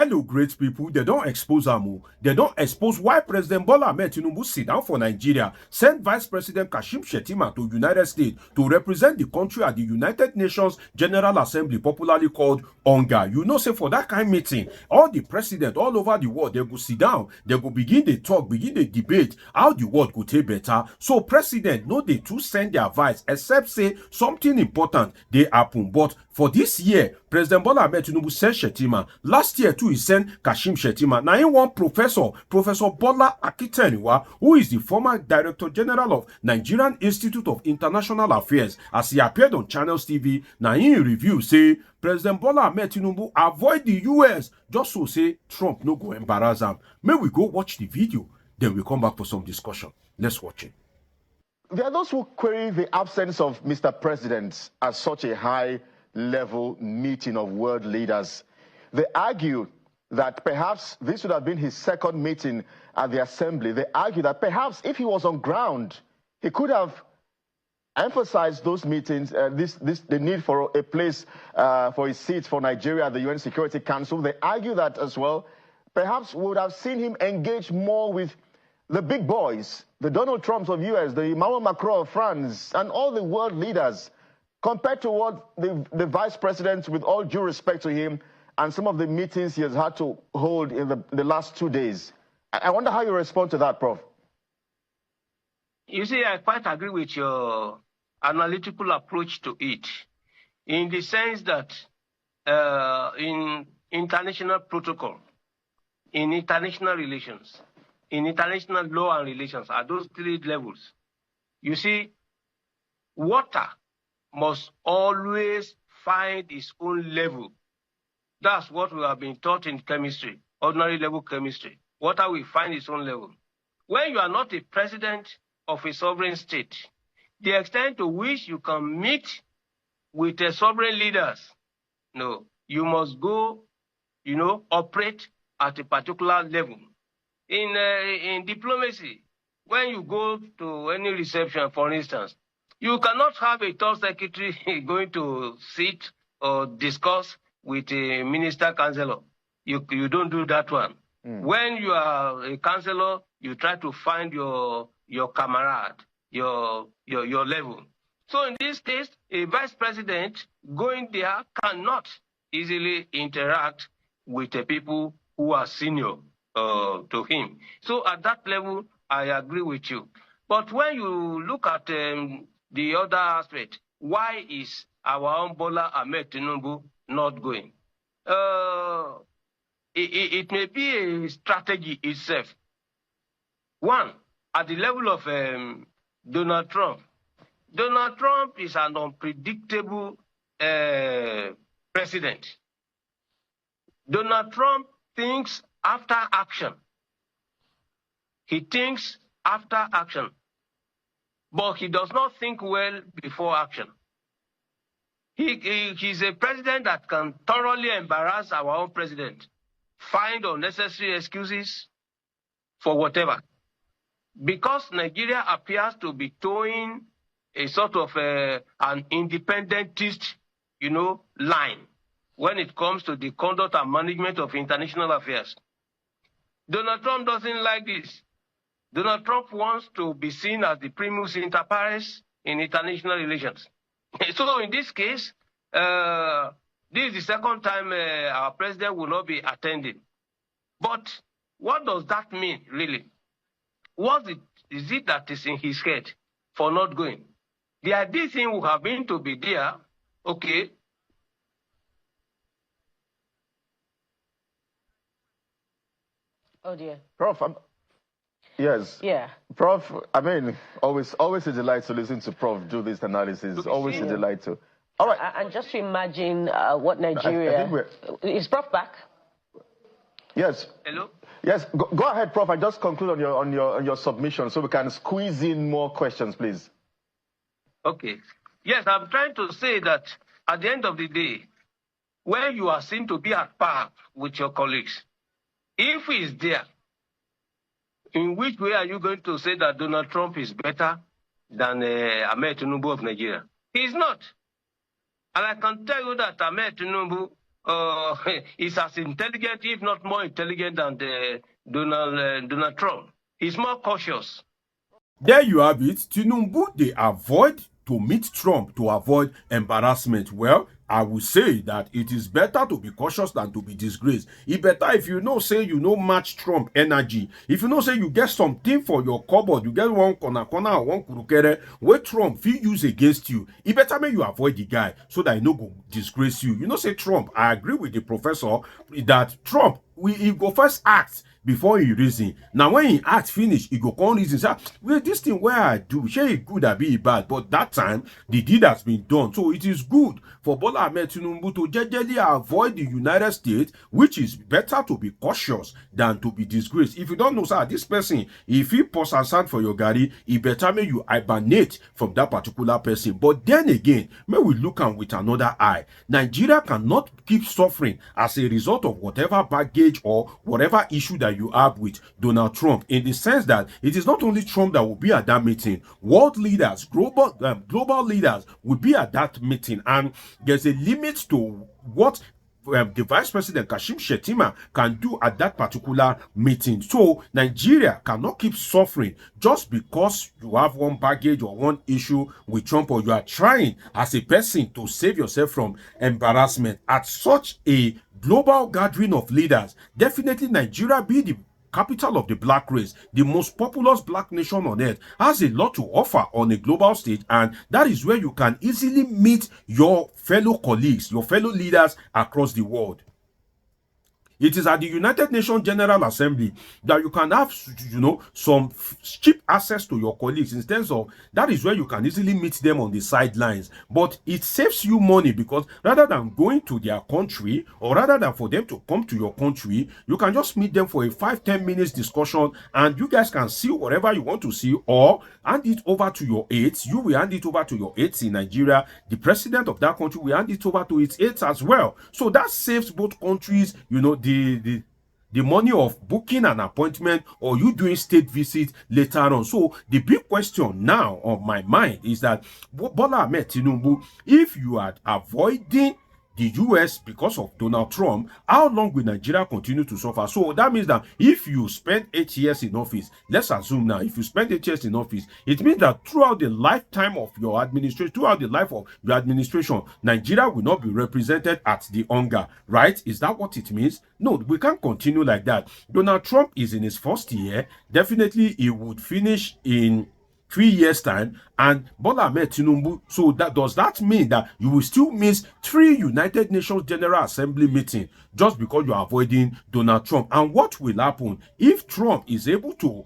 Hello, great people. They don't expose Amo. They don't expose why President Bola Ahmed Tinubu sit down for Nigeria, sent Vice President Kashim Shettima to United States to represent the country at the United Nations General Assembly, popularly called UNGA. You know, say for that kind of meeting, all the presidents all over the world, they go sit down, they go begin the talk, begin the debate, how the world could take better. So president, no, they too send their advice, except say something important they happen. But for this year, President Bola Ahmed Tinubu sent Shettima. Last year too, he sent Kashim Shettima. Now, in one Professor Bola Akinterinwa, who is the former Director General of Nigerian Institute of International Affairs, as he appeared on Channels TV, now in review say President Bola Ahmed Tinubu avoid the US just so say Trump no go embarrass him. May we go watch the video, then we come back for some discussion. Let's watch it. There are those who query the absence of Mr. President at such a high-level meeting of world leaders. They argue that perhaps this would have been his second meeting at the assembly. They argue that perhaps if he was on ground, he could have emphasized those meetings, the need for a place for his seat for Nigeria at the UN Security Council. They argue that as well. Perhaps we would have seen him engage more with the big boys, the Donald Trumps of US, the Emmanuel Macron of France, and all the world leaders, compared to what the vice president, with all due respect to him, and some of the meetings he has had to hold in the last 2 days. I wonder how you respond to that, Prof. You see, I quite agree with your analytical approach to it, in the sense that in international protocol, in international relations, in international law and relations, at those three levels, you see, water must always find its own level. That's what we have been taught in chemistry, ordinary level chemistry. Water will find its own level. When you are not a president of a sovereign state, the extent to which you can meet with the sovereign leaders, no, you must go, operate at a particular level. In diplomacy, when you go to any reception, for instance, you cannot have a top secretary going to sit or discuss with a minister counselor. You don't do that one. When you are a counselor, you try to find your camarade, your level. So in this case, a vice president going there cannot easily interact with the people who are senior to him. So at that level, I agree with you. But when you look at the other aspect, why is our own Bola Ahmed Tinubu not going? It may be a strategy itself. One, at the level of Donald Trump. Donald Trump is an unpredictable president. Donald Trump thinks after action. He thinks after action. But he does not think well before action. He's a president that can thoroughly embarrass our own president, find unnecessary excuses for whatever. Because Nigeria appears to be towing a sort of an independentist, line when it comes to the conduct and management of international affairs. Donald Trump doesn't like this. Donald Trump wants to be seen as the primus inter pares in international relations. So in this case, this is the second time our president will not be attending. But what does that mean, really? What is it that is in his head for not going? The ideal thing would have been to be there, okay. Oh dear. Prof, yes. Yeah. Prof, I mean, always a delight to listen to Prof do this analysis. Always a delight to. All right. And just to imagine what Nigeria... I think is Prof back? Yes. Hello? Yes, go ahead, Prof, and just conclude on your submission so we can squeeze in more questions, please. Okay. Yes, I'm trying to say that at the end of the day, when you are seen to be at par with your colleagues, if he is there, in which way are you going to say that Donald Trump is better than Ahmed Tinubu of Nigeria? He is not. And I can tell you that Ahmed Tinubu is as intelligent, if not more intelligent, than Donald Trump. He's more cautious. There you have it. Tinubu, they avoid to meet Trump to avoid embarrassment. Well, I will say that it is better to be cautious than to be disgraced. It better if you know, say you know match Trump energy. If you know, say you get something for your cupboard, you get one corner or one kurukere where Trump feel use against you. It better make you avoid the guy so that he no go disgrace you. You know, say Trump, I agree with the professor that Trump, he go first act before he reason. Now when he act finish, he go come reason say, well, this thing where I do, shey it good or be bad, but that time the deed has been done. So it is good for Bola Ahmed Tinubu to jejely avoid the United States, which is better to be cautious than to be disgraced. If you don't know, sir, this person, if he pours and sand for your garri, it better make you hibernate from that particular person. But then again, may we look at with another eye. Nigeria cannot keep suffering as a result of whatever baggage or whatever issue that you have with Donald Trump, in the sense that it is not only Trump that will be at that meeting. World leaders, global leaders will be at that meeting, and there's a limit to what the Vice President Kashim Shettima can do at that particular meeting. So Nigeria cannot keep suffering just because you have one baggage or one issue with Trump, or you are trying as a person to save yourself from embarrassment at such a global gathering of leaders. Definitely Nigeria, be the capital of the black race, the most populous black nation on earth, has a lot to offer on a global stage, and that is where you can easily meet your fellow colleagues, your fellow leaders across the world. It is at the United Nations General Assembly that you can have, you know, some cheap access to your colleagues. In terms of that is where you can easily meet them on the sidelines. But it saves you money, because rather than going to their country, or rather than for them to come to your country, you can just meet them for a 5-10 minutes discussion, and you guys can see whatever you want to see, or hand it over to your aides. You will hand it over to your aides in Nigeria. The president of that country will hand it over to its aides as well. So that saves both countries, you know, the money of booking an appointment or you doing state visit later on. So the big question now on my mind is that Bola Ahmed Tinubu, if you are avoiding the US because of Donald Trump, how long will Nigeria continue to suffer? So that means that if you spend 8 years in office, let's assume now, if you spend 8 years in office, it means that throughout the lifetime of your administration, throughout the life of your administration, Nigeria will not be represented at the UNGA, right? Is that what it means? No, we can't continue like that. Donald Trump is in his first year. Definitely, he would finish in 3 years time, and Bola Ahmed Tinubu. So that does that mean that you will still miss 3 United Nations General Assembly meetings just because you are avoiding Donald Trump? And what will happen if Trump is able to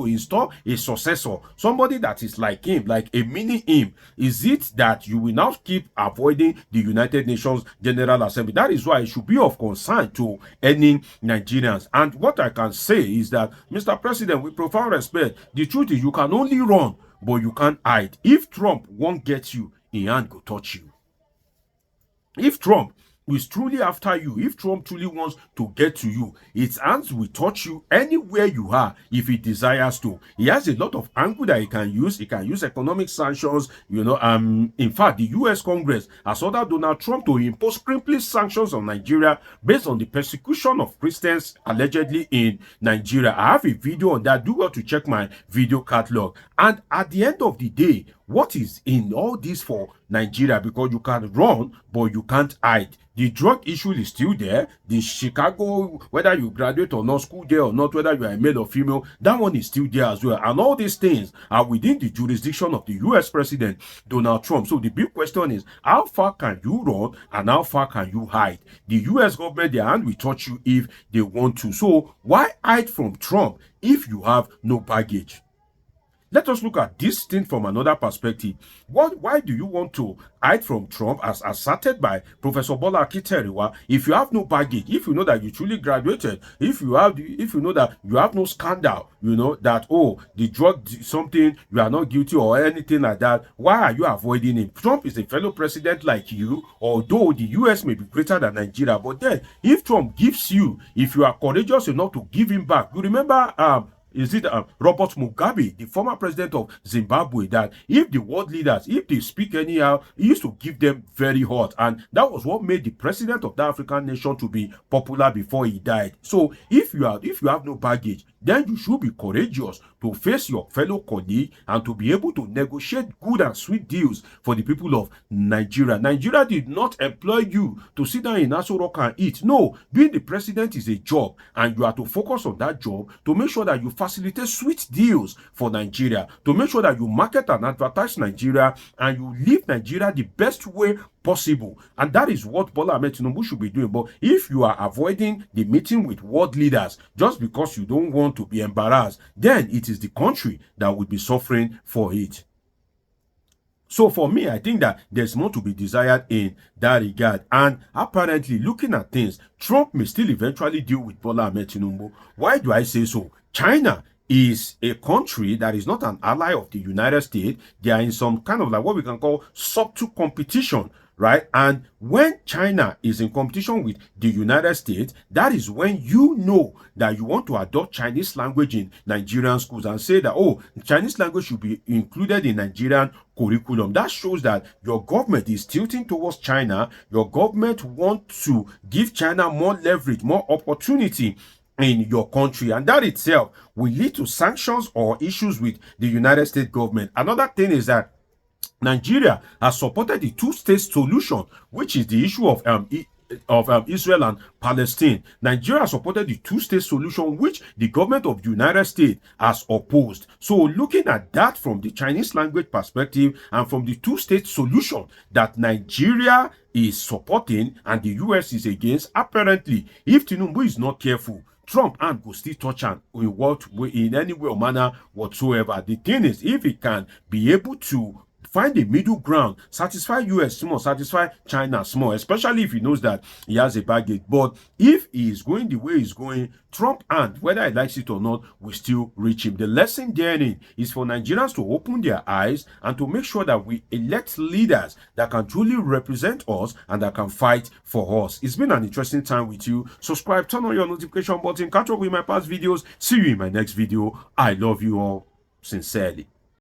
install a successor, somebody that is like him, like a mini him? Is it that you will now keep avoiding the United Nations General Assembly? That is why it should be of concern to any Nigerians. And what I can say is that, Mr. President, with profound respect, the truth is you can only run, but you can't hide. If Trump won't get you, he ain't go touch you. If Trump is truly after you, if Trump truly wants to get to you, its hands will touch you anywhere you are if he desires to. He has a lot of angle that he can use. He can use economic sanctions. You know, in fact, the US Congress has ordered Donald Trump to impose criminal sanctions on Nigeria based on the persecution of Christians allegedly in Nigeria. I have a video on that. Do well to check my video catalog. And at the end of the day, what is in all this for Nigeria? Because you can run, but you can't hide. The drug issue is still there. The Chicago, whether you graduate or not, school there or not, whether you are a male or female, that one is still there as well. And all these things are within the jurisdiction of the US President Donald Trump. So the big question is, how far can you run and how far can you hide? The US government, their hand will touch you if they want to. So why hide from Trump if you have no baggage? Let us look at this thing from another perspective. Why do you want to hide from Trump, as asserted by Professor Bola Akinterinwa, if you have no baggage, if you know that you truly graduated, if you know that you have no scandal, you know that, oh, the drug something, you are not guilty or anything like that, why are you avoiding him? Trump is a fellow president like you, although the US may be greater than Nigeria, but then if Trump gives you, if you are courageous enough to give him back, you remember is it Robert Mugabe, the former president of Zimbabwe, that if the world leaders, if they speak anyhow, he used to give them very hot, and that was what made the president of that African nation to be popular before he died. So if you have no baggage, then you should be courageous to face your fellow colleague and to be able to negotiate good and sweet deals for the people of Nigeria. Nigeria did not employ you to sit down in Aso Rock and eat. No, being the president is a job, and you have to focus on that job to make sure that you facilitate sweet deals for Nigeria, to make sure that you market and advertise Nigeria, and you leave Nigeria the best way possible. And that is what Bola Ahmed Tinubu should be doing. But if you are avoiding the meeting with world leaders just because you don't want to be embarrassed, then it is the country that will be suffering for it. So for me, I think that there's more to be desired in that regard. And apparently, looking at things, Trump may still eventually deal with Bola Ahmed Tinubu. Why do I say so? China is a country that is not an ally of the United States. They are in some kind of like what we can call subtle competition, right? And when China is in competition with the United States, that is when you know that you want to adopt Chinese language in Nigerian schools and say that, oh, Chinese language should be included in Nigerian curriculum. That shows that your government is tilting towards China. Your government wants to give China more leverage, more opportunity in your country, and that itself will lead to sanctions or issues with the United States government. Another thing is that Nigeria has supported the two-state solution, which is the issue of Israel and Palestine. Nigeria supported the two-state solution, which the government of the United States has opposed. So looking at that from the Chinese language perspective and from the two-state solution that Nigeria is supporting and the US is against, apparently, if Tinubu is not careful, Trump and go still touch am in any way or manner whatsoever. The thing is, if he can be able to find a middle ground, satisfy US small, satisfy China small, especially if he knows that he has a baggage. But if he is going the way he's going, Trump, and whether he likes it or not, will still reach him. The lesson therein is for Nigerians to open their eyes and to make sure that we elect leaders that can truly represent us and that can fight for us. It's been an interesting time with you. Subscribe, turn on your notification button, catch up with my past videos. See you in my next video. I love you all sincerely.